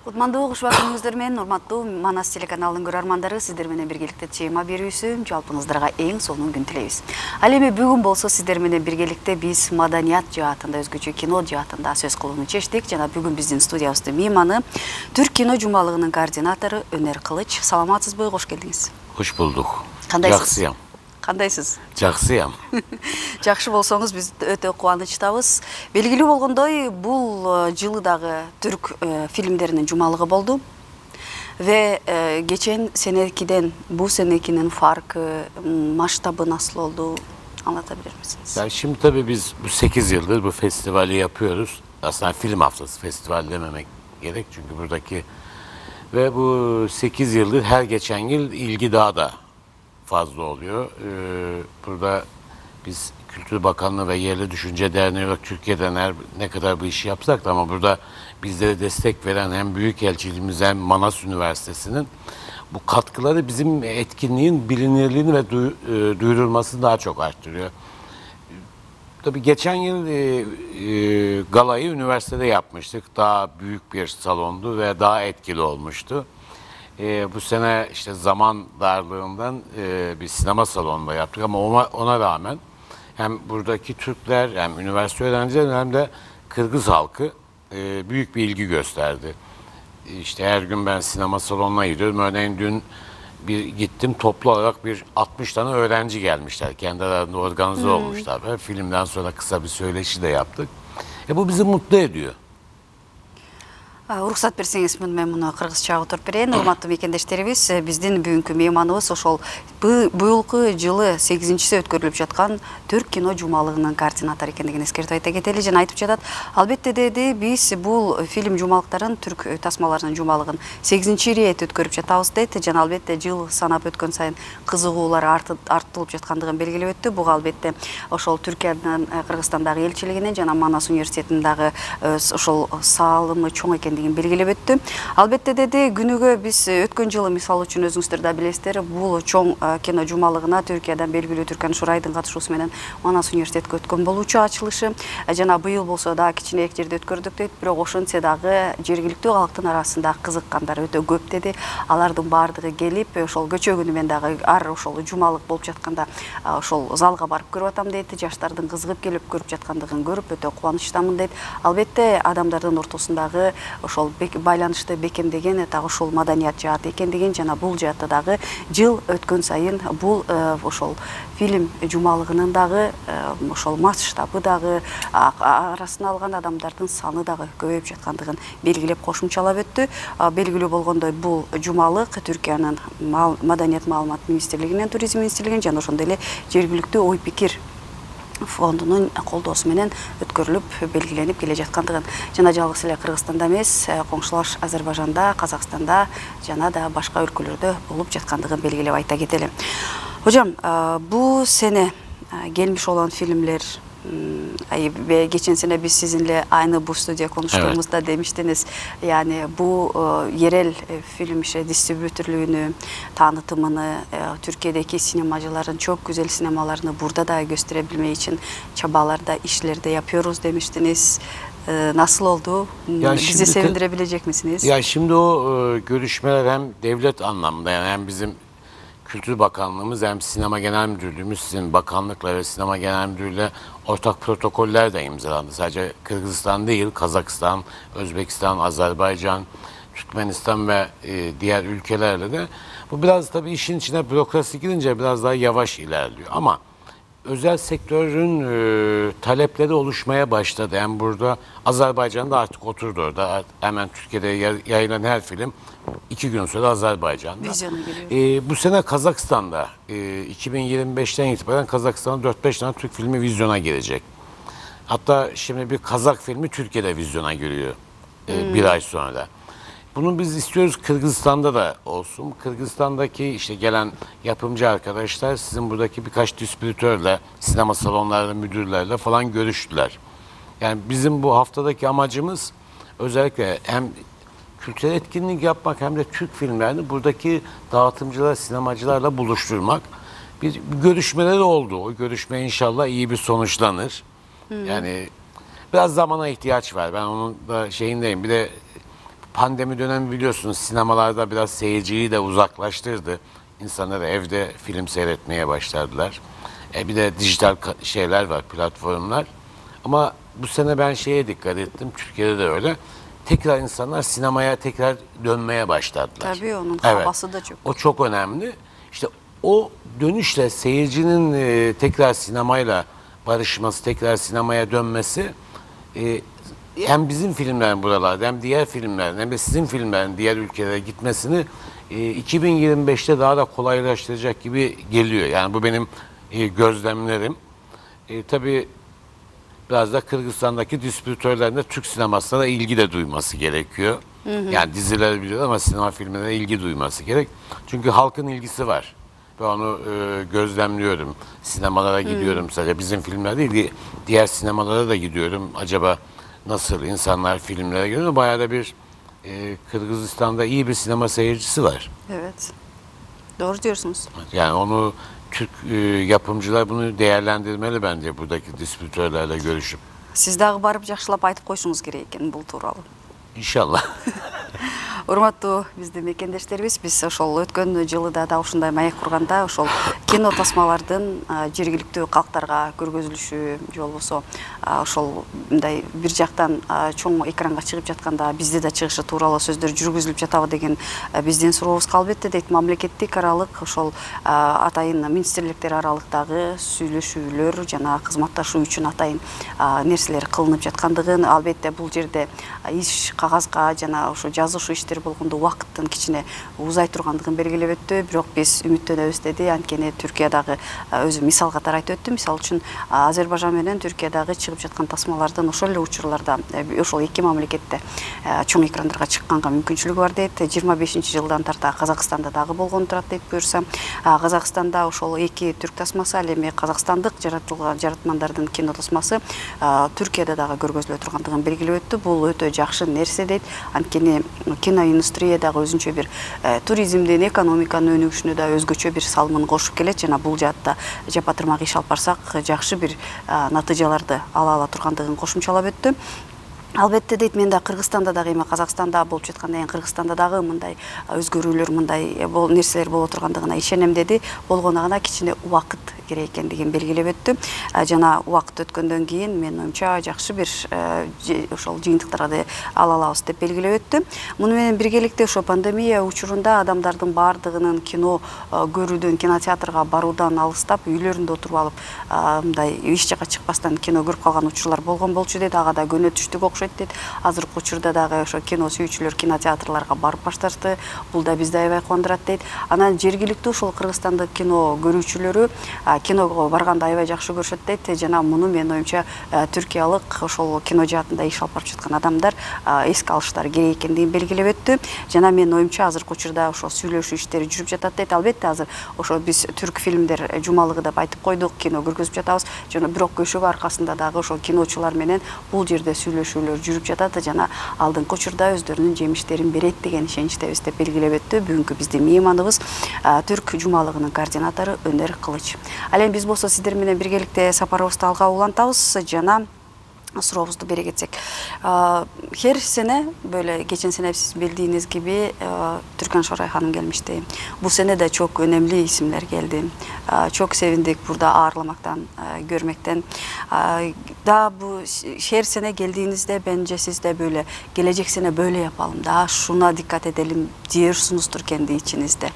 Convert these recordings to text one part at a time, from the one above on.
Кутмандуу кушбатыңыздар менен урматтуу Манас телеканалынын көрөрмандары, сиздер менен биргеликте чейма берүүсү, жалпыңыздарга эң сонун күн тилейбиз. Ал эми бүгүн болсо сиздер менен биргеликте биз маданият жаатында, өзгөчө кино жаатында сөз кылууну чечтик. Жана бүгүн биздин студиябыздын мейманы Түрк кино жумалыгынын координатору Өнер Кылыч. Саламатсызбы? Кош келдиңиз. Хош булдук. Кандайсыз? Жакшыям. Кандайсыз? Жакшыям. Жакшы болсоңуз биз өтө кубанычтабыз. Белгилүү болгондой, бул жылы дагы түрк фильмдеринин жумалыгы болду. Ve geçen senekiden bu senekinin farkı, masштабы nasıl oldu anlatabilir misiniz? Yani şimdi tabii biz bu 8 yıldır bu festivali yapıyoruz. Aslında film haftası festival dememek gerek çünkü buradaki ve bu 8 yıldır her geçen yıl ilgi daha da fazla oluyor. Burada biz Kültür Bakanlığı ve Yerli Düşünce Derneği olarak Türkiye'den ne kadar bu işi yapsak da ama burada bizlere destek veren hem Büyükelçiliğimiz hem Manas Üniversitesi'nin bu katkıları bizim etkinliğin bilinirliğini ve duyurulmasını daha çok arttırıyor. Tabii geçen yıl galayı üniversitede yapmıştık. Daha büyük bir salondu ve daha etkili olmuştu. Bu sene işte zaman darlığından bir sinema salonunda yaptık ama ona rağmen hem buradaki Türkler hem üniversite öğrencileri hem de Kırgız halkı büyük bir ilgi gösterdi. İşte her gün ben sinema salonuna gidiyorum. Örneğin dün gittim toplu olarak bir 60 tane öğrenci gelmişler. Kendi aralarında organize olmuşlar. Filmden sonra kısa bir söyleşi de yaptık. Bu bizi mutlu ediyor. Уруксат берсеңиз, мен муну кыргызча отуруп берейин. Урматтуу мекендештерибиз, биздин бүгүнкү мейманыбыз ошол быйылкы жылы 8-си өткөрүлүп жаткан Түрк кино жумалыгынын координатору экендигин эскертип айта кетели. Жана айтып жатат, албетте деди, биз бул фильм жумалыктарын, түрк тасмаларынын жумалыгын 8-чи ирет өткөрүп жатабыз дейт. Жана албетте жыл санап өткөн сайын кызыгуулар артылып жаткандыгын белгилеп өттү. Буга албетте ошол Түркиянын Кыргызстандагы элчилигинин жана Манас университетинин дагы ошол салымы чоң экендигин белгилеп өттү. Албетте деди, күнүгө биз өткөн жылы мисалы үчүн өзүңүздөр да билесиздер, бул чоң кино жумалыгына Түркиядан белгилүү Түркан Шурайдын катышуусу менен Манас университетке өткөн болуучу ачылышы. Жана быйыл болсо да кичинерээк жерде өткөрдүк дейт, бирок ошентсе дагы жергиликтүү калктын арасында кызыккандар өтө көп деди. Алардын баардыгы келип, ошол көчө күнү мен дагы ар ошол жумалык болуп жатканда ошол залга барып көрүп атам дейт. Жаштардын кызыгып келип көрүп жаткандыгын көрүп өтө кубанычтамын дейт. Албетте адамдардын ортосундагы ошол байланышты бекемдеген дагы ошол маданият жааты экендигин жана бул жаатта дагы жыл өткөн сайын бул ошол фильм жумалыгынын дагы ошол масштабы дагы арасына алган адамдардын саны дагы көбөйүп жаткандыгын белгилеп кошумчалап өттү. Белгилүү болгондой бул жумалык Түркиянын Маданият маалымат министрлигинин, туризм министрлигинин жана ошондой эле жергиликтүү ой пикир фондунун колдоосу менен өткөрүлүп белгиленип келе жаткандыгын жана жалгыз эле Кыргызстанда эмес, коңшулаш Азербайжанда, Казакстанда жана да башка өлкөлөрдө болуп жаткандыгын белгилеп айта кетели. Hocam, bu sene gelmiş olan filmler, ve geçen sene biz sizinle aynı bu stüdyo konuştuğumuzda evet, demiştiniz. Yani bu yerel film distribütörlüğünü, tanıtımını, Türkiye'deki sinemacıların çok güzel sinemalarını burada da gösterebilmek için çabalarda, işlerde yapıyoruz demiştiniz. Nasıl oldu? Yani bizi sevindirebilecek misiniz? Ya şimdi o görüşmeler hem devlet anlamında yani hem bizim Kültür Bakanlığımız hem Sinema Genel Müdürlüğümüz sizin bakanlıkla ve Sinema Genel Müdürlüğü'yle ortak protokoller de imzalandı. Sadece Kırgızistan değil, Kazakistan, Özbekistan, Azerbaycan, Türkmenistan ve diğer ülkelerle de. Bu biraz tabii işin içine bürokrasi girince biraz daha yavaş ilerliyor. Ama özel sektörün talepleri oluşmaya başladı. Yani burada Azerbaycan'da artık oturdu orada. Hemen Türkiye'de yayılan her film 2 gün sonra Azerbaycan'da. Bu sene Kazakistan'da 2025'ten itibaren Kazakistan'da 4-5 tane Türk filmi vizyona girecek. Hatta şimdi bir Kazak filmi Türkiye'de vizyona giriyor bir ay sonra. Bunu biz istiyoruz Kırgızistan'da da olsun. Kırgızistan'daki işte gelen yapımcı arkadaşlar sizin buradaki birkaç distribütörle, sinema salonlarının müdürlerle falan görüştüler. Yani bizim bu haftadaki amacımız özellikle hem kültürel etkinlik yapmak hem de Türk filmlerini buradaki dağıtımcılar, sinemacılarla buluşturmak. Bir görüşmeler oldu. O görüşme inşallah iyi bir sonuçlanır. Yani biraz zamana ihtiyaç var. Ben onun da şeyindeyim. Bir de pandemi dönemi biliyorsunuz sinemalarda biraz seyirciyi de uzaklaştırdı. İnsanlar evde film seyretmeye başladılar. Bir de dijital şeyler var, platformlar. Ama bu sene ben şeye dikkat ettim. Türkiye'de de öyle. Tekrar insanlar sinemaya tekrar dönmeye başladılar. Tabii onun havası da çok. O çok önemli. İşte o dönüşle seyircinin tekrar sinemayla barışması, tekrar sinemaya dönmesi hem bizim filmlerin buralarda hem diğer filmlerin hem de sizin filmlerin diğer ülkelere gitmesini 2025'te daha da kolaylaştıracak gibi geliyor. Yani bu benim gözlemlerim. Tabii biraz da Kırgızistan'daki distribütörlerin de Türk sinemasına da ilgi de duyması gerekiyor. Yani dizileri biliyor ama sinema filmlerine ilgi duyması gerek. Çünkü halkın ilgisi var. Ve onu gözlemliyorum. Sinemalara gidiyorum sadece. Bizim filmler değil, diğer sinemalara da gidiyorum. Acaba nasıl insanlar filmlere geliyor? Bayağı da bir Kırgızistan'da iyi bir sinema seyircisi var. Evet. Doğru diyorsunuz. Yani onu Türk yapımcılar bunu değerlendirmeli bence buradaki distribütörlerle görüşüp. Siz dagы барып жакшылап айтып койушуңуз керек экен бул тууралуу. İnşallah. Урматтуу биздин мекендештерибиз, биз ошол өткөн жылыда да ушундай маек курганда ошол кино тасмалардын жергиликтүү калктарга көргөзүлүшү же болбосо ошол мындай бир жактан чоң экранга чыгып жатканда бизде да чыгышы тууралуу сөздөр жүргүзүлүп жатабы деген биздин сурообузга албетте дейт мамлекеттик аралык ошол атайын министрликтер аралыктагы сүйлөшүүлөр жана кызматташуу үчүн атайын нерселер кылынып жаткандыгын, албетте бул жерде иш кагазга жана ошо жазышуу иштери болгондо убакыттын кичине узай тургандыгын белгилеп өттү. Бирок биз үмүттөнөбүз деди. Анткени Түркиядагы өзү мисал катары айтып өттү. Мисалы үчүн Азербайжан менен Түркиядагы чыгып жаткан тасмалардын ошол эле учурларда ошол эки мамлекетте чоң экрандарга чыкканга мүмкүнчүлүгү бар дейт. 25-жылдан тарта Казакстанда дагы болгон турат дейт буюрса. Казакстанда ошол эки түрк тасмасы, ал эми казакстандык жаратмандардын кино тасмасы Түркияда дагы көргөзүлө тургандыгын белгилеп өттү. Бул өтө жакшы нерсе дейт. Анткени киноиндустрия дагы өзүнчө бир туризмдин, экономиканын өнүгүшүнө да өзгөчө бир салымын кошуп келет. Жана бул жаатта жапа-тырмак иш алып барсак жакшы бир натыйжаларды ала тургандыгын кошумчалап өттү. Албетте дейт, мен да Кыргызстанда дагы эми Казакстанда болуп жаткандан кийин Кыргызстанда дагы мындай өзгөрүүлөр, мындай нерселер боло тургандыгына ишенем деди. Болгону гана кичине убакыт керек экендигин белгилеп өттү. Жана убакыт өткөндөн кийин менин оюмча жакшы бир ошол жыйынтыктарды ала алабыз деп белгилеп өттү. Муну менен биргеликте ошо пандемия учурунда адамдардын баардыгынын кино көрүүдөн, кинотеатрга баруудан алыстап, үйлөрүндө отуруп алып, мындай эч жака чыкпастан кино көрүп калган учурлар болгон болчу дейт. Ага да көнө түштүк окшойт дейт. Азыркы учурда дагы ошо кино сүйүүчүлөр кинотеатрларга барып башташты. Бул да бизди аябай кубандырат дейт. Анан жергиликтүү ошол Кыргызстандык кино көрүүчүлөрү киного барганда аябай жакшы көрүшөт дейт. Жана муну менин оюмча түркиялык ошол кино жаатында иш алып барып жаткан адамдар эске алыштары керек экендигин белгилеп өттү. Жана менин оюмча азыркы учурда ошо сүйлөшүү иштери жүрүп жатат дейт. Албетте азыр ошо биз түрк фильмдер жумалыгы деп айтып койдук, кино көргөзүп жатабыз. Жана бирок көшөгө аркасында дагы ошол киночулар менен бул жерде сүйлөшүүлөр жүрүп жатат. Жана алдыңкы учурда өздөрүнүн жемиштерин берет деген ишеничтебиз деп белгилеп өттү. Бүгүнкү биздин мейманыбыз түрк жумалыгынын координатору Өнер Кылыч. Ал эми биз болсо сиздер менен биргеликте сапарыбызды алга улантабыз. Жана сурообузду бере кетсек, her sene böyle geçen sene siz bildiğiniz gibi Türkan Şoray Hanım gelmişti. Bu sene de çok önemli isimler geldi. Çok sevindik burada ağırlamaktan, görmekten. Daha bu her sene geldiğinizde bence siz de böyle gelecek sene böyle yapalım, daha şuna dikkat edelim diyorsunuzdur kendi içinizde.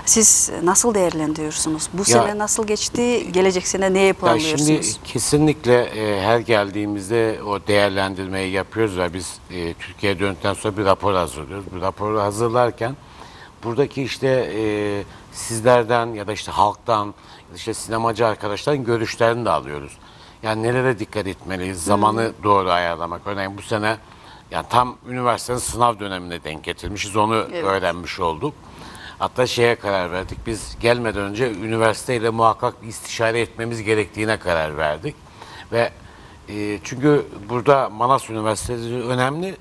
Siz nasıl değerlendiriyorsunuz? Bu sene nasıl geçti? Gelecek sene neye planlıyorsunuz? Şimdi kesinlikle her geldiğimizde o değerlendirmeyi yapıyoruz ve biz Türkiye'ye döndükten sonra bir rapor hazırlıyoruz. Bu raporu hazırlarken buradaki işte sizlerden ya da işte halktan ya da işte sinemacı arkadaşların görüşlerini de alıyoruz. Yani nelere dikkat etmeliyiz, zamanı doğru ayarlamak. Örneğin bu sene yani tam üniversitenin sınav dönemine denk getirmişiz, onu öğrenmiş olduk. Hatta şeye karar verdik, biz gelmeden önce üniversiteyle muhakkak bir istişare etmemiz gerektiğine karar verdik. Ve çünkü burada Manas Üniversitesi önemli.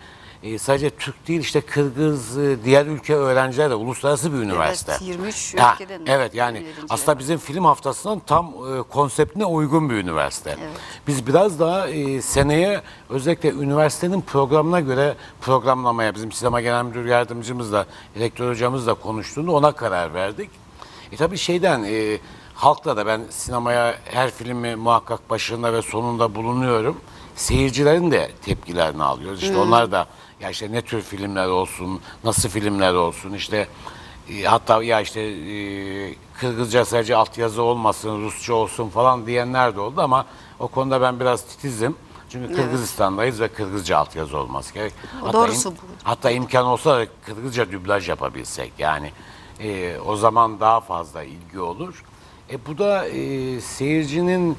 sadece Türk değil, işte Kırgız, diğer ülke öğrenciler de, uluslararası bir üniversite. Evet, 23 Ha, ülkeden. evet, yani aslında bizim film haftasının tam konseptine uygun bir üniversite. Evet. Biz biraz daha seneye özellikle üniversitenin programına göre programlamaya, bizim sinema genel müdür yardımcımızla, rektör hocamızla konuştuğunda ona karar verdik. Tabii halkla da, ben sinemaya her filmi muhakkak başında ve sonunda bulunuyorum. Seyircilerin de tepkilerini alıyoruz. İşte onlar da ya işte ne tür filmler olsun, nasıl filmler olsun, işte hatta ya işte Kırgızca sadece altyazı olmasın, Rusça olsun falan diyenler de oldu ama o konuda ben biraz titizim. Çünkü Kırgızistan'dayız ve Kırgızca altyazı olması gerek. Doğrusu bu. Hatta imkan olsa da Kırgızca dublaj yapabilsek, yani o zaman daha fazla ilgi olur. Bu da seyircinin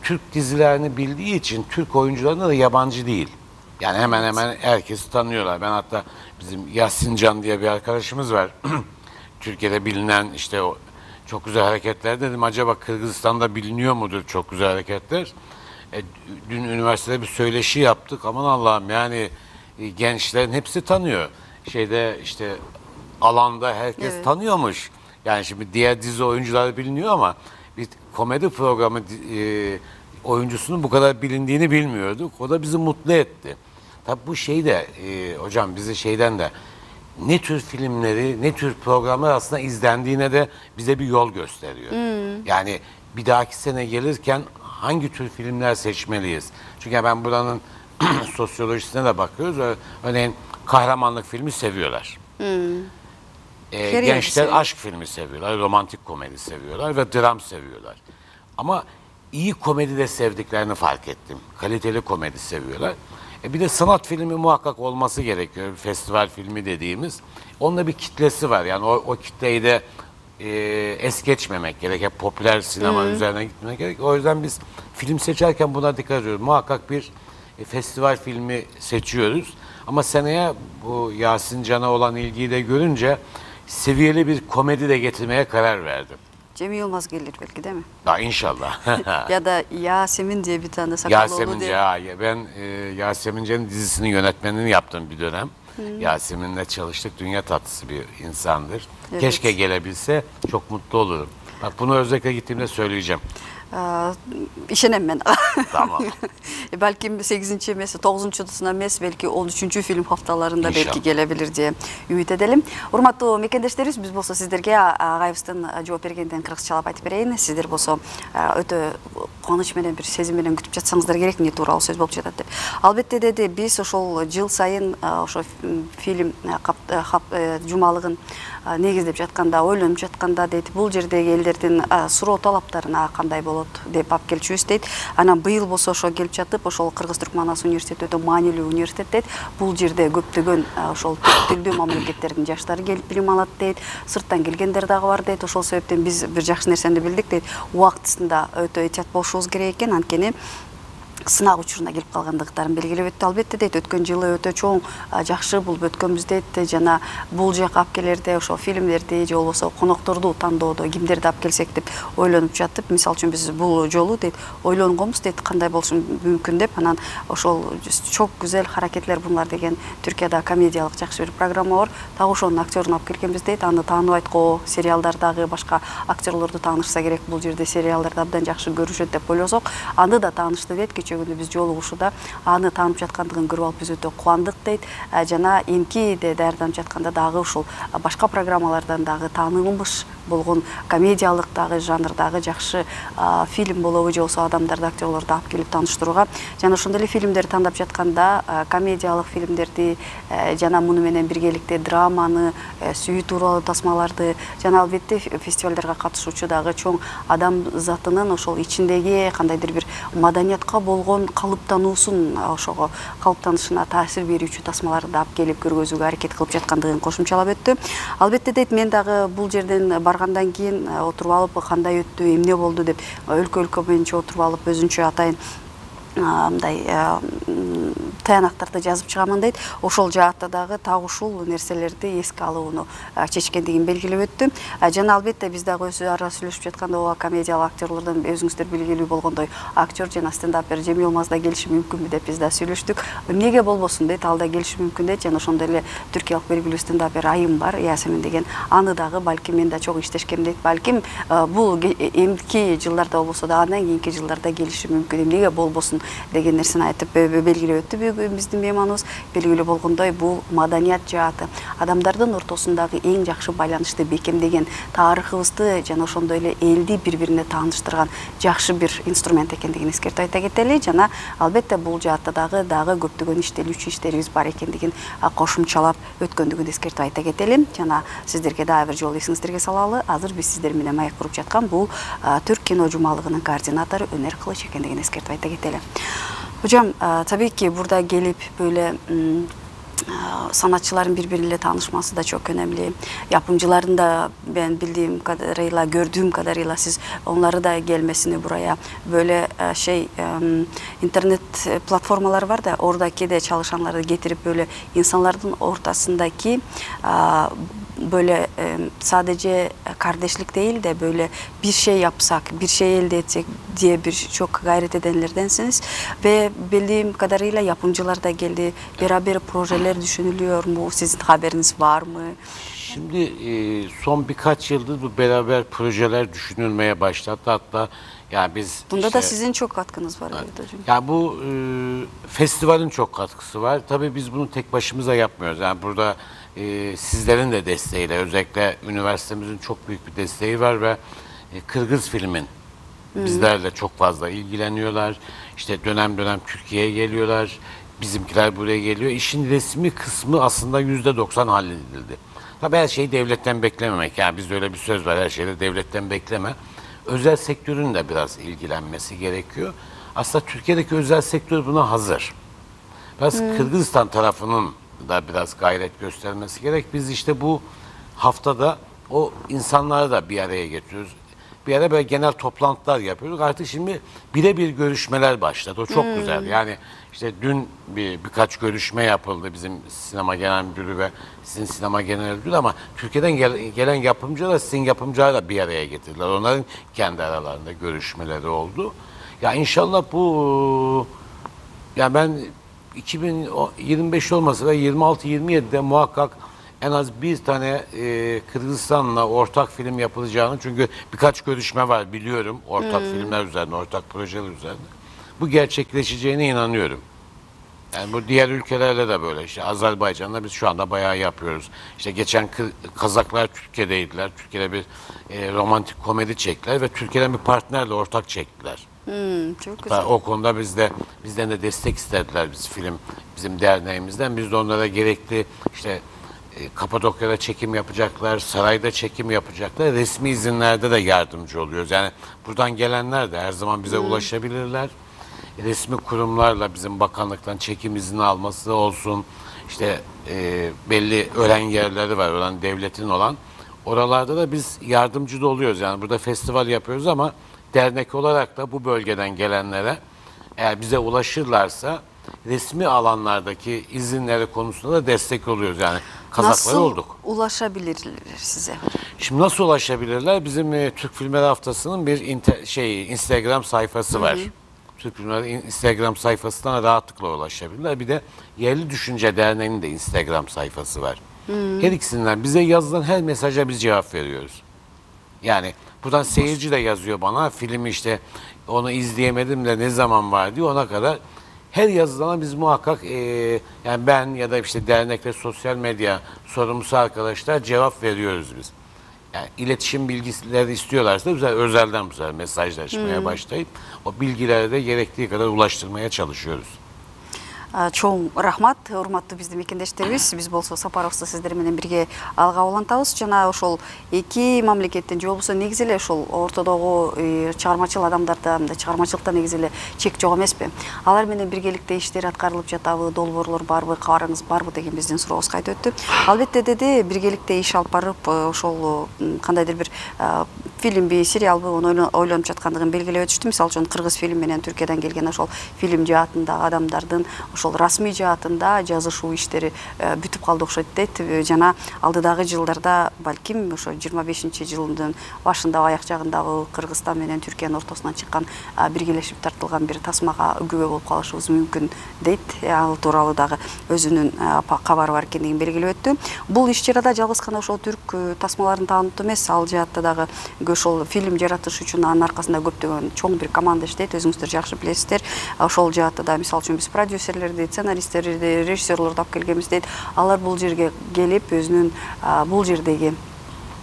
Türk dizilerini bildiği için Türk oyuncularına da yabancı değil. Yani hemen hemen herkes tanıyorlar. Ben hatta bizim Yasin Can diye bir arkadaşımız var. Türkiye'de bilinen işte o çok güzel hareketler, dedim acaba Kırgızistan'da biliniyor mudur çok güzel hareketler? Dün üniversitede bir söyleşi yaptık. Aman Allah'ım, yani gençlerin hepsi tanıyor. Şeyde işte alanda herkes tanıyormuş. Yani şimdi diğer dizi oyuncuları biliniyor ama bir komedi programı oyuncusunun bu kadar bilindiğini bilmiyorduk. O da bizi mutlu etti. Tabii bu hocam bizi şeyden de ne tür filmleri, ne tür programlar aslında izlendiğine de bize bir yol gösteriyor. Yani bir dahaki sene gelirken hangi tür filmler seçmeliyiz? Çünkü ben buranın sosyolojisine de bakıyoruz. Örneğin kahramanlık filmi seviyorlar. Gençler aşk filmi seviyorlar, romantik komedi seviyorlar ve dram seviyorlar. Ama iyi komedi de sevdiklerini fark ettim. Kaliteli komedi seviyorlar. Bir de sanat filmi muhakkak olması gerekiyor. Festival filmi dediğimiz. Onunla bir kitlesi var. Yani o kitleyi de es geçmemek gerek. Hep popüler sinema üzerine gitmemek gerek. O yüzden biz film seçerken buna dikkat ediyoruz. Muhakkak bir festival filmi seçiyoruz. Ama seneye bu Yasin Can'a olan ilgiyi de görünce seviyeli bir komedi de getirmeye karar verdim. Cem Yılmaz gelir belki, değil mi? Ya inşallah. Ya da Yasemin diye bir tane Sakaloğlu diye. Ben Yasemin Can'ın dizisinin yönetmenini yaptım bir dönem. Yasemin'le çalıştık. Dünya tatlısı bir insandır. Evet. Keşke gelebilse, çok mutlu olurum. Bak, bunu özellikle gittiğimde söyleyeceğim. İşenem ben. Tamam. Belki 8. mes, 9-чусuna mes, belki 13. film haftalarında İnşallah. belki gelebilir diye ümit edelim. Урматтуу мекендештерибиз, биз болсо сиздерге агайыбыздын жооп бергенден кыргызчалап айтып берейин. Сиздер болсо өтө кубаныч менен, бир сезим менен күтүп жатсаңыздар керек, эмне тууралуу сөз болуп жатат деп. Албетте деди, биз ошол жыл сайын ошо фильм жумалыгын негиздеп жатканда, ойлонуп жатканда дейт, бул жердеги элдердин суроо талаптарына кандай болот деп алып келчүбүз дейт. Анан быйыл болсо ошо келип жатып, ошол Кыргыз-Түркман Ас университети өтө маанилүү университет дейт. Бул жерде көптөгөн ошол түрк тилдүү мамлекеттердин жаштары келип билим алат дейт. Сырттан келгендер дагы бар дейт. Ошол себептен биз бир жакшы нерсени билдик дейт. Убактысында өтө этият болушубуз керек экен, анткени сынак учуруна келип калгандыктарын белгилеп өттү. Албетте дейт, өткөн жылы өтө чоң жакшы булуп өткөнбүз дейт. Жана бул жака алып келерде ошо фильмдерди же болбосо конокторду тандоодо кимдерди алып келсек деп ойлонуп жатып, мисалы үчүн биз бул жолу дейт ойлонгонбуз дейт, кандай болушу мүмкүн деп. Анан ошол çok güzel hareketler bunlar деген Түркияда комедиялык жакшы бир программа бар. Дагы ошонун актерун алып келгенбиз дейт. Аны таанып айткоо, сериалдардагы башка актерлорду таанышса керек. Бул жерде сериалдарды абдан жакшы көрүшөт деп ойлосок, аны да таанышты дейт. Күндө биз жолугушууда аны таанып жаткандыгын көрүп алып биз өтө кубандык дейт. Жана инкиде даярданып жатканда дагы ушул башка программалардан дагы таанылмыш болгон комедиялык дагы жанрдагы жакшы фильм болобу же болбосо адамдарды, актерлорду алып келип тааныштырууга. Жана ошондой эле фильмдерди тандап жатканда комедиялык фильмдерди жана муну менен биргеликте драманы, сүйүү тууралуу тасмаларды, жана албетте фестивалдарга катышуучу дагы чоң адам затынын ошол ичиндеги кандайдыр бир маданиятка болгон калыптануусун, ошого калыптанышына таасир берүүчү тасмаларды алып келип көргөзүүгө аракет кылып жаткандыгын кошумчалап өттү. Албетте дейт, мен дагы бул жерден баргандан кийин отуруп алып кандай өттү, эмне болду деп өлкө боюнча отуруп алып өзүнчө атайын мындай таянактарды жазып чыгамын дейт. Ошол жаатта дагы так ушул нерселерди эске алууну чечкендигин белгилеп өттү. Жана албетте биз дагы өзү ара сүйлөшүп жатканда ооба комедиялык актерлордон өзүңүздөр билгилүү болгондой актер жана стендапер Жемил Йылмаз да келиши мүмкүнбү деп биз да сүйлөштүк. Эмнеге болбосун дейт, ал да келиши мүмкүн дейт. Жана ошондой эле түркиялык белгилүү стендапер Айым бар, Ясемин деген, аны дагы балким мен да чок иштешкем дейт. Балким бул эмки жылдарда болбосо да андан кийинки жылдарда келиши мүмкүн. Эмнеге болбосун деген нерсени айтып белгилеп өттү биздин мейманыбыз. Белгилүү болгондой, бул маданият жааты, адамдардын ортосундагы эң жакшы байланышты бекемдеген, тарыхыбызды жана ошондой эле элди бири-бирине тааныштырган жакшы бир инструмент экендигин эскертип айта кетели. Жана албетте бул жаатта дагы көптөгөн иштелүүчү иштерибиз бар экендигин кошумчалап өткөндүгүн эскертип айта кетели. Жана сиздерге дагы бир жолу эсиңиздерге салалы, азыр биз сиздер менен маек куруп жаткан бул Түрк кино жумалыгынын координатору Өнер Кылыч экендигин эскертип айта кетели. Hocam, tabii ki burada gelip böyle sanatçıların birbiriyle tanışması da çok önemli. Yapımcıların da ben bildiğim kadarıyla, gördüğüm kadarıyla siz onları da gelmesini buraya böyle internet platformaları var da oradaki de çalışanları getirip böyle insanların ortasındaki böyle sadece kardeşlik değil de böyle bir şey yapsak, bir şey elde etsek diye bir çok gayret edenlerdensiniz ve bildiğim kadarıyla yapımcılar da geldi. Beraber projeler düşünülüyor mu? Sizin haberiniz var mı? Şimdi son birkaç yıldır bu beraber projeler düşünülmeye başladı. Hatta yani biz bunda da sizin çok katkınız var. Evet hocam. Yani bu festivalin çok katkısı var. Tabii biz bunu tek başımıza yapmıyoruz. Yani burada sizlerin de desteğiyle, özellikle üniversitemizin çok büyük bir desteği var ve Kırgız filmin bizlerle çok fazla ilgileniyorlar. İşte dönem dönem Türkiye'ye geliyorlar. Bizimkiler buraya geliyor. İşin resmi kısmı aslında %90 halledildi. Tabii her şeyi devletten beklememek. Yani bizde öyle bir söz var, her şeyi devletten bekleme. Özel sektörün de biraz ilgilenmesi gerekiyor. Aslında Türkiye'deki özel sektör buna hazır. Biraz Kırgızistan tarafının da biraz gayret göstermesi gerek. Biz işte bu haftada o insanları da bir araya getiriyoruz. Bir ara böyle genel toplantılar yapıyoruz. Artık şimdi birebir görüşmeler başladı. O çok güzel. Yani işte dün birkaç görüşme yapıldı bizim sinema genel müdürü ve sizin sinema genel müdürü, ama Türkiye'den gelen yapımcılar sizin yapımcılarla bir araya getirdiler. Onların kendi aralarında görüşmeleri oldu. Ya inşallah bu yani ben 2025 olmasa da 26-27'de muhakkak en az bir tane Kırgızistan'la ortak film yapılacağını, çünkü birkaç görüşme var biliyorum ortak filmler üzerine, ortak projeler üzerine. Bu gerçekleşeceğine inanıyorum. Yani bu diğer ülkelerle de böyle, işte Azerbaycan'la biz şu anda bayağı yapıyoruz. İşte geçen Kazaklar Türkiye'deydiler. Türkiye'de bir romantik komedi çektiler ve Türkiye'den bir partnerle ortak çektiler. Çok güzel. O konuda bizden de destek istediler bizim derneğimizden. Biz de onlara gerekli işte Kapadokya'da çekim yapacaklar, sarayda çekim yapacaklar. Resmi izinlerde de yardımcı oluyoruz. Yani buradan gelenler de her zaman bize ulaşabilirler. Resmi kurumlarla bizim bakanlıktan çekim izni alması olsun. İşte belli öğren yerleri var, öğren devletin olan. Oralarda da biz yardımcı da oluyoruz. Yani burada festival yapıyoruz ama dernek olarak da bu bölgeden gelenlere eğer bize ulaşırlarsa resmi alanlardaki izinleri konusunda da destek oluyoruz. Yani Kazaklar olduk. Nasıl ulaşabilirler size? Şimdi nasıl ulaşabilirler? Bizim Türk Filmleri Haftası'nın bir Instagram sayfası var. Türk Filmleri Instagram sayfasından rahatlıkla ulaşabilirler. Bir de Yerli Düşünce Derneği'nin de Instagram sayfası var. Her ikisinden bize yazılan her mesaja biz cevap veriyoruz. Yani buradan seyirci de yazıyor bana, filmi işte onu izleyemedim de ne zaman var diyor, ona kadar. Her yazılana biz muhakkak yani ben ya da işte dernekte sosyal medya sorumlusu arkadaşlar cevap veriyoruz biz. Yani iletişim bilgileri istiyorlarsa özelden bu sefer mesajlaşmaya başlayıp o bilgileri de gerektiği kadar ulaştırmaya çalışıyoruz. Чоң рахмат, урматтуу биздин мекендештерибиз. Биз болсо сапарыбызды сиздер менен бирге алга улантабыз. Жана ошол эки мамлекеттин же болбосо негизи эле ошол ортодогу чыгармачыл адамдарда, чыгармачылыкта негизи эле чек жок эмеспи? Алар менен биргеликте иштер аткарылып жатабы, долбоорлор барбы, кабарыңыз барбы деген биздин сурообуз кайтып өттү. Албетте деди, биргеликте иш алып барып, ошол кандайдыр бир фильмби, сериалбы оны ойлонуп жаткандыгын белгилеп өтүштү. Мисалы үчүн кыргыз фильм менен Түркиядан келген ошол фильм жаатындагы адамдардын ошол расмий жаатында жазышуу иштери бүтүп калды окшойт дейт. Жана алдыдагы жылдарда балким ошо 25-жылдын башында аяк жагындагы Кыргызстан менен Түркиянын ортосунан чыккан биргелешип тартылган бир тасмага күбө болуп калышыбыз мүмкүн дейт. Ал тууралуу дагы өзүнүн кабары бар экендигин белгилеп өттү. Бул иш-чарада жалгыз гана ошол түрк тасмаларын таанытуу эмес, ал жаатта дагы ошол фильм жаратыш үчүн анын аркасында көптөгөн чоң бир команда иштейт. Өзүңүздөр жакшы билесиздер. Ошол жаатта да мисалы үчүн биз продюсерлерди, сценаристтерди, режиссерлорду алып келгенбиз дейт. Алар бул жерге келип өзүнүн бул жердеги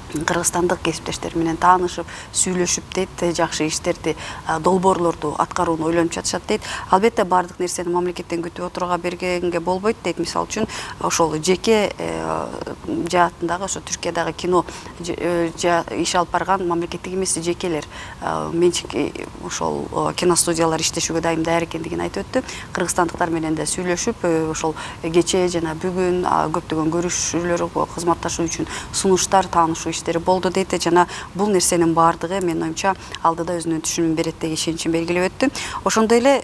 кыргызстандык кесиптештер менен таанышып, сүйлөшүп дейт, жакшы иштерди, долбоорлорду аткарууну ойлонуп жатышат дейт. Албетте бардык нерсени мамлекеттен күтүп отурууга бергенге болбойт дейт. Мисалы үчүн ошол жеке жаатындагы ошо Түркиядагы кино иш алып барган мамлекеттик эмес жекелер менчик ошол киностудиялар иштешүүгө дайым даяр экендигин айтып өттү. Кыргызстандыктар менен да сүйлөшүп, ошол кечээ жана бүгүн көптөгөн көрүшүүлөр, кызматташуу үчүн сунуштар, таанышуу иштери болду дейт. Жана бул нерсенин баардыгы менин оюмча алдыда өзүнүн түшүнүн берет деген ишеничин белгилеп өттү. Ошондой эле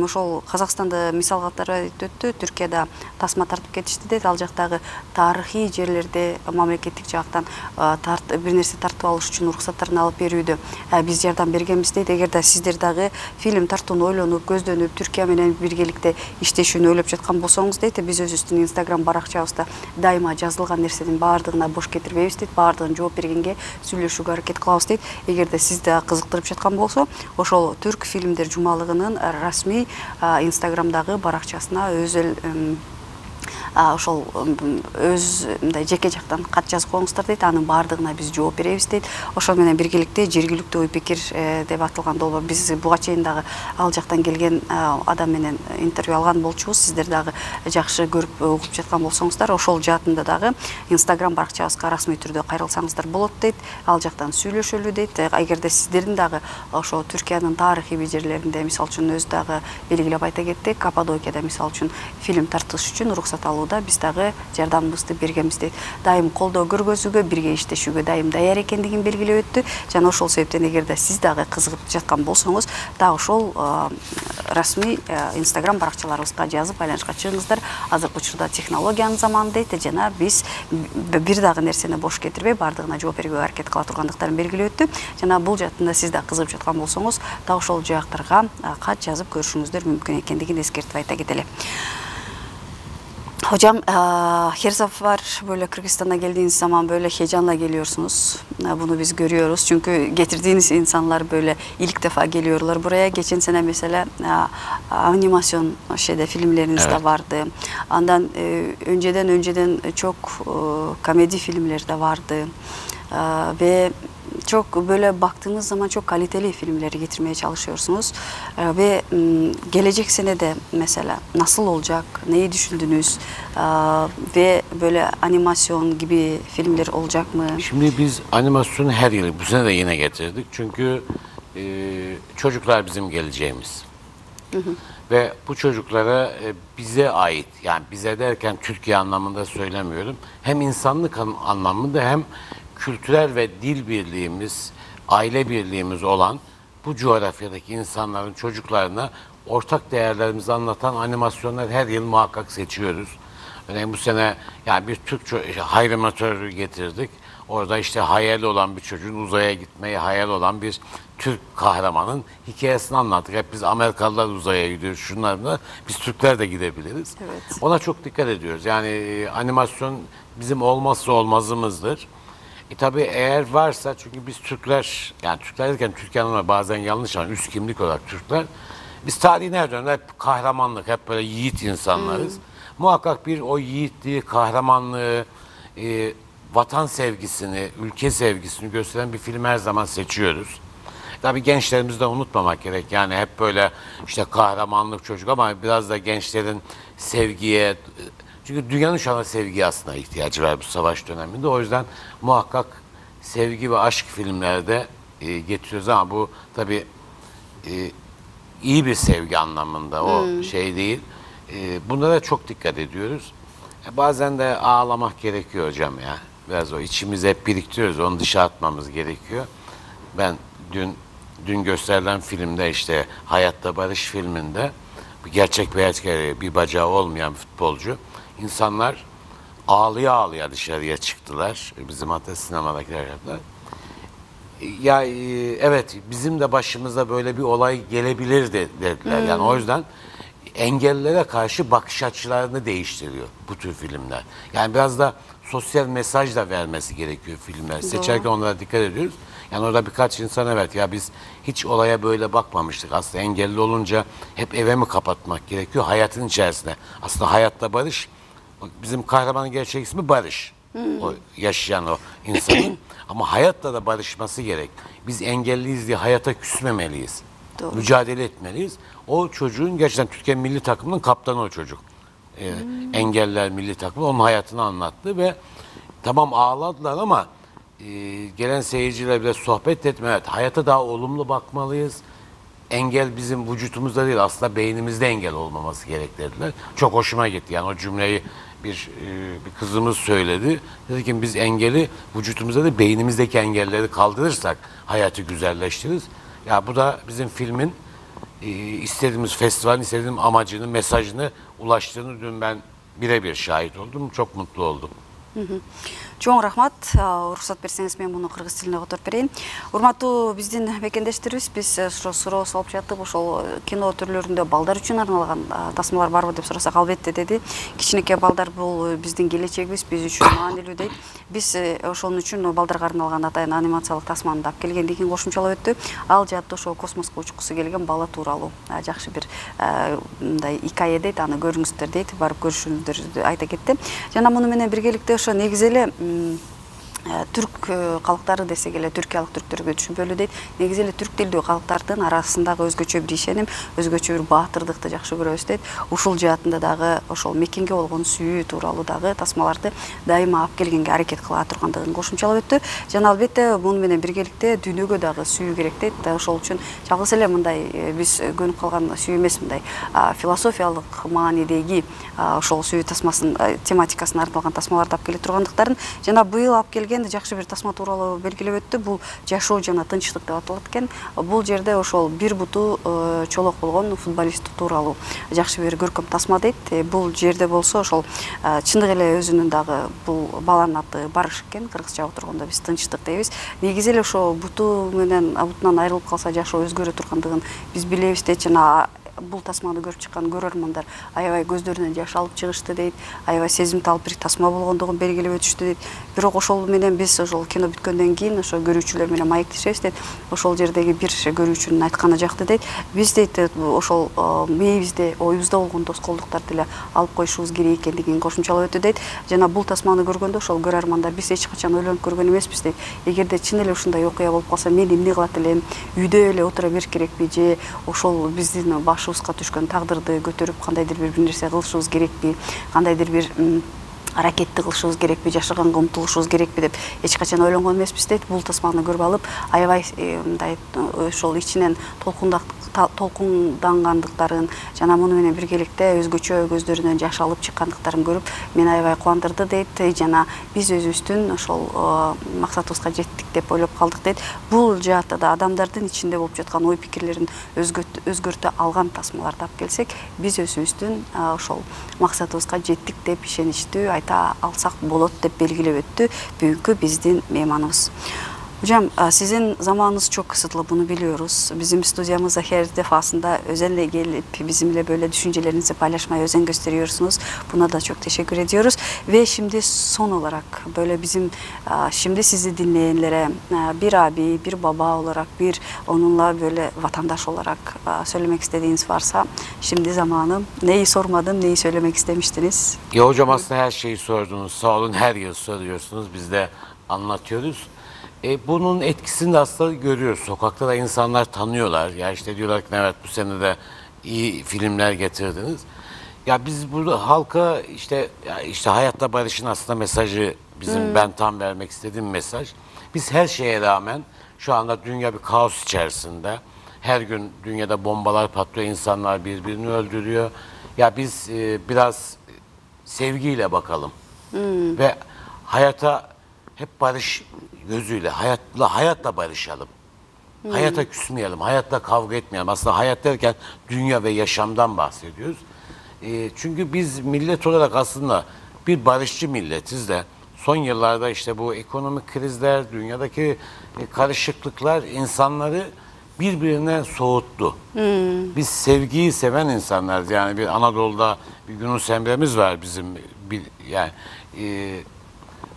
ошол Казакстанды мисал калтырып өттү. Түркияда тасма тартып кетишти дейт. Ал жактагы тарыхый жерлерде мамлекеттик жактан бир нерсе тартып алыш үчүн уруксаттарын алып берүүдө биз жардам бергенбиз дейт. Эгерде сиздер дагы фильм тартууну ойлонуп, көздөнүп, Түркия менен биргеликте иштешүүнү ойлоп жаткан болсоңуз дейт, биз өзүбүздүн Instagram баракчабызда дайыма жазылган нерсенин баардыгына бош кетирбейбиз дейт. Баардыгын жооп бергенге, сүйлөшүүгө аракет кылабыз дейт. Эгерде сизди кызыктырып жаткан болсо, ошол түрк фильмдер жумалыгынын расмий Instagramдагы баракчасына ошол өз мындай жеке жактан кат жазып коюңуздар дейт. Анын баардыгына биз жооп беребиз дейт. Ошол менен биргеликте жергиликтүү ой пикир деп аталган долбоор биз буга чейин дагы ал жактан келген адам менен интервью алган болчубуз. Сиздер дагы жакшы көрүп угуп жаткан болсоңуздар, ошол жаатында дагы Instagram баракчабызга расмий түрдө кайрылсаңыздар болот дейт. Ал жактан сүйлөшөлү дейт. Эгерде сиздердин дагы ошо Түркиянын тарыхый жерлеринде мисалы үчүн өз дагы белгилеп айта кеттик, Каппадокияда мисалы үчүн фильм тартыш үчүн уруксат алууда биз дагы жардамыбызды бергенбиз дейт. Дайым колдоо көргөзүүгө, бирге иштешүүгө дайым даяр экендигин белгилеп өттү. Жана ошол себептен эгерде сиз дагы кызыгып жаткан болсоңуз, дагы ошол расмий Instagram баракчаларыбызга жазып айланышка чыгыңыздар. Азыркы учурда технологиянын заманы дейт. Жана биз бир дагы нерсени бош кетирбей, баардыгына жооп берүүгө аракет кыла тургандыктарын белгилеп өттү. Жана бул жаатында сиз да кызыгып жаткан болсоңуз, дагы ошол жактарга кат жазып көрүшүңүздөр мүмкүн экендигин эскертип айта кетели. Hocam, her sefer böyle Kırgızistan'a geldiğiniz zaman böyle heyecanla geliyorsunuz. Bunu biz görüyoruz. Çünkü getirdiğiniz insanlar böyle ilk defa geliyorlar buraya. Geçen sene mesela animasyon filmleriniz de vardı. Ondan önceden çok komedi filmleri de vardı. Ve çok böyle baktığınız zaman çok kaliteli filmleri getirmeye çalışıyorsunuz. Ve gelecek sene de mesela nasıl olacak, neyi düşündünüz ve böyle animasyon gibi filmler olacak mı? Şimdi biz animasyonu her yıl, bu sene de yine getirdik. Çünkü çocuklar bizim geleceğimiz. Ve bu çocuklara bize ait, yani bize derken Türkiye anlamında söylemiyorum, hem insanlık anlamında hem kültürel ve dil birliğimiz, aile birliğimiz olan bu coğrafyadaki insanların çocuklarına ortak değerlerimizi anlatan animasyonlar her yıl muhakkak seçiyoruz. Örneğin bu sene yani bir Türk hayrimatör getirdik. Orada işte hayali olan bir çocuğun uzaya gitmeyi hayal olan bir Türk kahramanın hikayesini anlattık. Hep biz Amerikalılar uzaya gidiyoruz, şunlarla biz Türkler de gidebiliriz. Evet. Ona çok dikkat ediyoruz. Yani animasyon bizim olmazsa olmazımızdır. Tabii eğer varsa, çünkü biz Türkler, yani Türkler derken Türkiye'nin bazen yanlış ama üst kimlik olarak Türkler, biz tarihi nereden hep kahramanlık, hep böyle yiğit insanlarız. Muhakkak bir o yiğitliği, kahramanlığı, vatan sevgisini, ülke sevgisini gösteren bir film her zaman seçiyoruz. Tabii gençlerimizi de unutmamak gerek. Yani hep böyle işte kahramanlık çocuk ama biraz da gençlerin sevgiye, çünkü dünyanın şu anda sevgiye aslında ihtiyacı var bu savaş döneminde. O yüzden muhakkak sevgi ve aşk filmlerde getiriyoruz ama bu tabii iyi bir sevgi anlamında o şey değil. Bunlara çok dikkat ediyoruz. Bazen de ağlamak gerekiyor hocam ya. Biraz o içimize hep biriktiriyoruz, onu dışa atmamız gerekiyor. Ben dün gösterilen filmde işte Hayatta Barış filminde bir gerçek bir bacağı olmayan futbolcu insanlar ağlıya ağlıya dışarıya çıktılar. Bizim hatta sinemadakiler yaptılar. Ya evet bizim de başımıza böyle bir olay gelebilir dediler. Yani o yüzden engellilere karşı bakış açılarını değiştiriyor bu tür filmler. Yani biraz da sosyal mesaj da vermesi gerekiyor filmler. Seçerken onlara dikkat ediyoruz. Yani orada birkaç insan evet ya biz hiç olaya böyle bakmamıştık. Aslında engelli olunca hep eve mi kapatmak gerekiyor? Hayatın içerisinde. Aslında hayatta barış. Bizim kahramanın gerçek ismi Barış. O yaşayan o insanın. Ama hayatla da barışması gerek. Biz engelliyiz diye hayata küsmemeliyiz. Doğru. Mücadele etmeliyiz. O çocuğun gerçekten Türkiye milli takımının kaptanı o çocuk. Engeller milli takımı onun hayatını anlattı ve tamam ağladılar ama gelen seyircilerle bile sohbet etme. Evet, hayata daha olumlu bakmalıyız. Engel bizim vücutumuzda değil aslında beynimizde engel olmaması gerek dediler. Çok hoşuma gitti yani o cümleyi bir kızımız söyledi. Dedi ki biz engeli vücutumuzda değil beynimizdeki engelleri kaldırırsak hayatı güzelleştiririz. Ya bu da bizim filmin istediğimiz festivalin istediğim amacını, mesajını ulaştığını dün ben birebir şahit oldum. Çok mutlu oldum. Чоң рахмат. Уруксат берсеңиз мен муну кыргыз тилине которуп берейин. Урматтуу биздин мекендештерибиз, биз ошо суроо салып жаттык. Ошол кино түрлөрүндө балдар үчүн арналган тасмалар барбы деп сурасак, албетте деди. Кичинекей балдар бул биздин келечегибиз, биз үчүн маанилүү дейт. Биз ошон үчүн балдарга арналган атайын анимациялык тасманы да алып келгендигин кошумчалап өттү. Ал жаатта ошо космоско учкусу келген бала тууралуу жакшы бир мындай икая дейт, аны көрүңүздөр дейт, барып көрүшүңүздөрдү айта кетти. Жана муну менен биргеликте ошо негизи эле түрк калктары десек эле түркиялык түрктөргө түшүнбөлү дейт. Негизи эле түрк тилдүү калктардын арасындагы өзгөчө бир ишеним, өзгөчө бир баатырдыкты жакшы көрөбүз дейт. Ушул жаатында дагы ошол мекенге болгон сүйүү тууралуу дагы тасмаларды дайыма алып келгенге аракет кыла тургандыгын кошумчалап өттү. Жана албетте муну менен биргеликте дүйнөгө дагы сүйүү керек дейт. Ошол үчүн жалгыз эле мындай биз көнүп калган сүйүү эмес, мындай философиялык маанидеги ошол сүйүү тасмасын тематикасына арналган тасмаларды алып келе тургандыктарын жана быйыл алып келген жакшы бир тасма тууралуу белгилеп өттү. Бул жашоо жана тынчтык деп аталат экен. Бул жерде ошол бир буту чолок болгон футболист тууралуу жакшы бир көркөм тасма дейт. Бул жерде болсо ошол чындык эле өзүнүн дагы бул баланын аты Барыш экен. Кыргызча отургондо биз тынчтык дейбиз. Негизи эле ошо буту менен бутунан айрылып калса жашоо өзгөрө тургандыгын биз билебиз дейт. Жана бул тасманы көрүп чыккан көрөрмандар аябай көздөрүнөн жаш алып чыгышты дейт. Аябай сезимтал бир тасма болгондугун белгилеп өтүштү дейт. Бирок ошол менен биз ошол кино бүткөндөн кийин ошо көрүүчүлөр менен маектешебиз дейт. Ошол жердеги бир көрүүчүнүн айтканы жакты дейт. Биз дейт ошол мээбизде, оюбузда болгон тоскоолдуктарды эле алып коюшубуз керек экендигин кошумчалап өтү дейт. Жана бул тасманы көргөндө ошол көрөрмандар биз эч качан ойлонуп көргөн эмеспиз дейт. Эгерде чын эле ушундай окуя болуп калса мен эмне кылат элем? Үйдө эле отура бериш керекпи же ошол биздин башыбызга түшкөн тагдырды көтөрүп кандайдыр бир нерсе кылышыбыз керекпи? Кандайдыр бир аракетти кылышыбыз керекпи, жашаганга умтулушубуз керекпи деп эч качан ойлонгон эмеспиз дейт. Бул тасманы көрүп алып, аябай мындай ошол ичинен толкундангандыктарын жана муну менен биргеликте өзгөчө көздөрүнөн жаш алып чыккандыктарын көрүп, мени аябай кубандырды дейт. Жана биз өзүбүздүн ошол максатыбызга жеттик деп ойлоп калдык дейт. Бул жаатта да адамдардын ичинде болуп жаткан ой пикирлерин өзгөртө алган тасмаларды алып келсек, биз өзүбүздүн ошол максатыбызга жеттик деп ишеничтүү айта алсак болот деп белгилеп өттү бүгүнкү биздин мейманыбыз. Hocam, sizin zamanınız çok kısıtlı, bunu biliyoruz. Bizim stüdyamıza her defasında özenle gelip bizimle böyle düşüncelerinizi paylaşmaya özen gösteriyorsunuz. Buna da çok teşekkür ediyoruz. Ve şimdi son olarak böyle bizim şimdi sizi dinleyenlere bir abi, bir baba olarak, bir onunla böyle vatandaş olarak söylemek istediğiniz varsa şimdi zamanı. Neyi sormadım, neyi söylemek istemiştiniz? Ya hocam aslında her şeyi sordunuz. Sağ olun, her yıl soruyorsunuz. Biz de anlatıyoruz. Bunun etkisini de aslında görüyoruz. Sokakta da insanlar tanıyorlar. Ya işte diyorlar ki evet bu sene de iyi filmler getirdiniz. Ya biz burada halka işte hayatta barışın aslında mesajı bizim ben tam vermek istediğim mesaj. Biz her şeye rağmen şu anda dünya bir kaos içerisinde. Her gün dünyada bombalar patlıyor, insanlar birbirini öldürüyor. Ya biz biraz sevgiyle bakalım ve hayata hep barış gözüyle hayatla barışalım. Hayata küsmeyelim, hayatta kavga etmeyelim. Aslında hayat derken dünya ve yaşamdan bahsediyoruz. Çünkü biz millet olarak aslında bir barışçı milletiz de son yıllarda işte bu ekonomik krizler, dünyadaki karışıklıklar insanları birbirinden soğuttu. Biz sevgiyi seven insanlarız. Yani bir Anadolu'da bir Yunus Emre'miz var bizim. Yani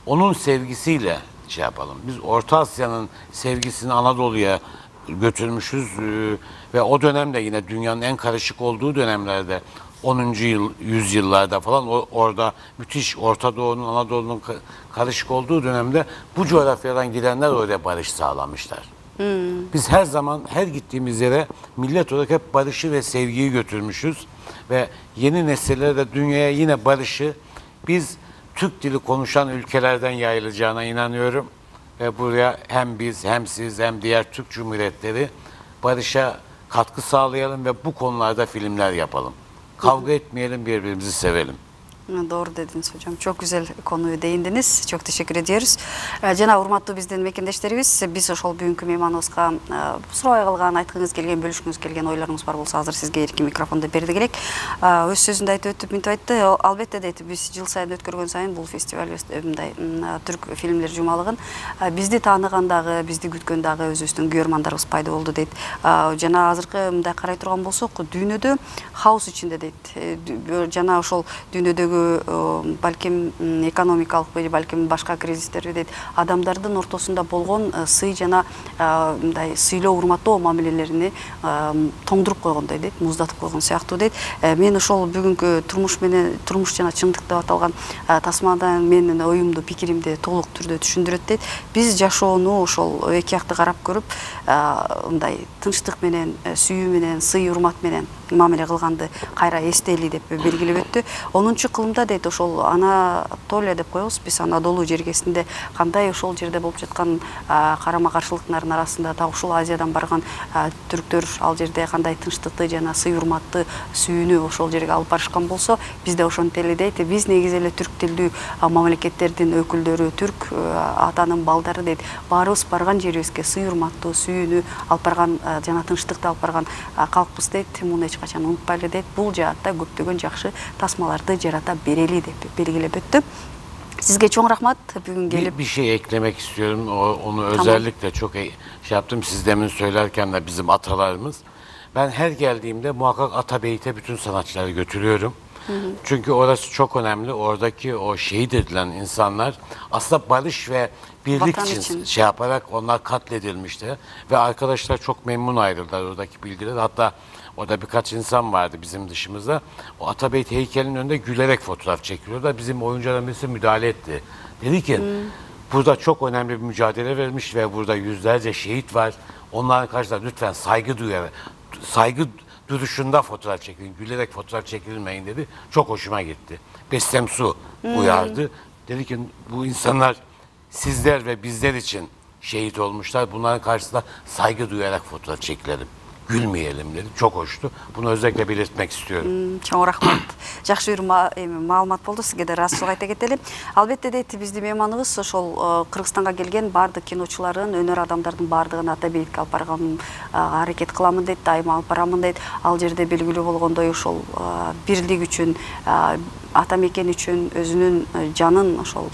onun sevgisiyle şey yapalım. Biz Orta Asya'nın sevgisini Anadolu'ya götürmüşüz ve o dönemde yine dünyanın en karışık olduğu dönemlerde 10. yüzyıllarda falan orada müthiş Orta Doğu'nun Anadolu'nun karışık olduğu dönemde bu coğrafyadan gidenler oraya barış sağlamışlar. Biz her zaman her gittiğimiz yere millet olarak hep barışı ve sevgiyi götürmüşüz ve yeni nesillere de dünyaya yine barışı biz Türk dili konuşan ülkelerden yayılacağına inanıyorum. Ve buraya hem biz hem siz hem diğer Türk Cumhuriyetleri barışa katkı sağlayalım ve bu konularda filmler yapalım. Kavga etmeyelim, birbirimizi sevelim. Doğru dediniz hocam. Çok güzel konuyu değindiniz. Çok teşekkür ediyoruz. Жана урматтуу биздин мекендештерибиз, биз ошол бүгүнкү мейманыбызга сурабай калган, айткыңыз келген, бөлүшкүңүз келген ойлоруңуз бар болсо азыр сизге эркин микрофонду берди келек. Өз сөзүндө айтып өтүп, мынтип айтты. Албетте дейт, биз жыл сайын өткөргөн сайын бул фестиваль мындай түрк фильмдер жумалыгын бизди тааныган дагы, бизди күткөн дагы өзүбүздүн көрөрмандарыбыз пайда болду дейт. Жана азыркы мындай карай турган болсок, дүйнөдө хаос ичинде дейт. Жана ошол дүйнөдөгү балким экономикалык, балким башка кризистерди дейт, адамдардын ортосунда болгон сый жана мындай сыйлоо, урматтоо мамилелерине тоңдуруп койгондой дейт, муздатып койгон сыяктуу дейт. Мен ошол бүгүнкү турмуш жана чындык деп аталган тасмадан менин оюмду, пикиримди толук түрдө түшүндүрөт дейт. Биз жашоону ошол эки жакты карап көрүп, мындай тынчтык менен, сүйүү менен, сый урмат менен мамиле кылганды кайра эстейли деп белгилеп өттү. 10-кылымда дейт, ошол Анатолия деп коебуз, биз Анадолу жергесинде кандай ошол жерде болуп жаткан карама-каршылыктардын арасында так ушул Азиядан барган түрктөр ал жерде кандай тынчтыкты жана сый урматты, сүйүүнү ошол жерге алып барышкан болсо, бизде ошентип эле дейт. Биз негизи эле түрк тилдүү мамлекеттердин өкүлдөрү, түрк атанын балдары дейт, баарыбыз барган жерибизге сый урматтуу, сүйүүнү алып барган жана тынчтыкты алып барган калкпыз дейт. Муну эч качан унутпайлы дейт. Бул жаатта көптөгөн жакшы тасмаларды жарата берели деп belgilep öttü. Sizge çok rahmat bugün gelip. Bir şey eklemek istiyorum. Onu özellikle çok şey yaptım. Siz demin söylerken de bizim atalarımız. Ben her geldiğimde muhakkak Atabeyt'e bütün sanatçıları götürüyorum. Çünkü orası çok önemli. Oradaki o şehit edilen insanlar aslında barış ve birlik için şey yaparak onlar katledilmişti. Ve arkadaşlar çok memnun ayrıldılar oradaki bilgiler. Hatta orada birkaç insan vardı bizim dışımızda. O Atabeyt heykelinin önünde gülerek fotoğraf çekiliyordu. Bizim oyuncularımız müdahale etti. Dedi ki burada çok önemli bir mücadele verilmiş ve burada yüzlerce şehit var. Onların karşısında lütfen saygı duruşunda fotoğraf çekilin, gülerek fotoğraf çekilmeyin dedi. Çok hoşuma gitti. Bestem Su uyardı. Dedi ki bu insanlar sizler ve bizler için şehit olmuşlar. Bunların karşısında saygı duyarak fotoğraf çekilelim. Gülmeyelim dedi. Çok hoştu. Bunu özellikle belirtmek istiyorum. Çok rahmat. Жақсы bir маалымат болду. Сизге да ыраазычылык айта кетели. Албетте дейт, биздин мейманыбыз ошол Кыргызстанга келген бардык киночуларын, өнөр адамдардын бардыгын Атабейтке алып барган аракет кыламын дейт, дайыма алып барамын дейт. Ал жерде белгилүү болгондой ошол бирлик үчүн, ата мекен үчүн өзүнүн жанын ошол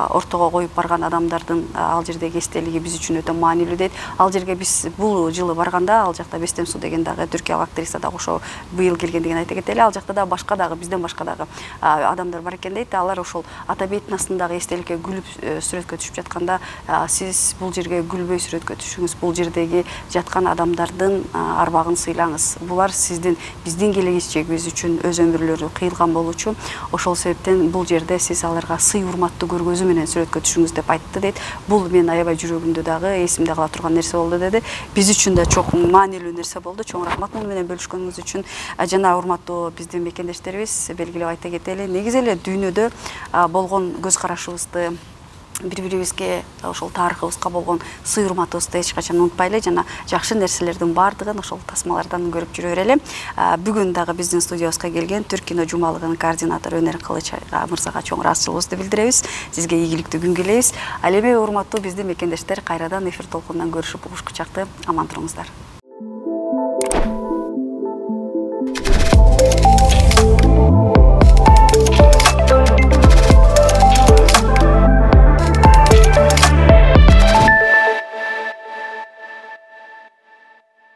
ортого коюп барган адамдардын ал жердеги эстелиги биз үчүн өтө маанилүү дейт. Ал жерге биз бул жылы барганда ал жакта Bestem Su деген дагы түркиялык актриса дагы ошо быйыл келгендигин айта кетели. Ал жакта да башка дагы бизден башка дагы адамдар бар экен дейт. Алар ошол Атабейттин астындагы эстеликке гүлүп сүрөткө түшүп жатканда сиз бул жерге гүлбөй сүрөткө түшүңүз, бул жердеги жаткан адамдардын арбагын сыйлаңыз. Булар сиздин биздин келечегибиз үчүн өз өмүрлөрү кыйылган болчу. Ошол себептен бул жерде сиз аларга сый урматтуу көргөзүү менен сүрөткө түшүңүз деп айтты дейт. Бул мен аябай жүрөгүмдө дагы эсимде кала турган нерсе болду деди. Биз үчүн да чок маанилүү нерсе болду. Чоң рахмат муну менен бөлүшкөнүңүз үчүн. Жана урматтуу биздин мекендештерибиз, белгилеп айта кетели, негизи эле дүйнөдө болгон көз карашыбызды бири-бирибизге ошол тарыхыбызга болгон сый урматыбызды эч качан унутпайлы жана жакшы нерселердин баардыгын ошол тасмалардан көрүп жүрө берели. Бүгүн дагы биздин студиябызга келген Түрк кино жумалыгынын координатору Өнер Кылыч мырзага чоң ыраазычылыгыбызды билдиребиз. Сизге ийгиликтүү күн билебиз. Ал эми урматтуу биздин мекендештер, кайрадан эфир толкунунан көрүшүп угушкучакты. Аман туруңуздар.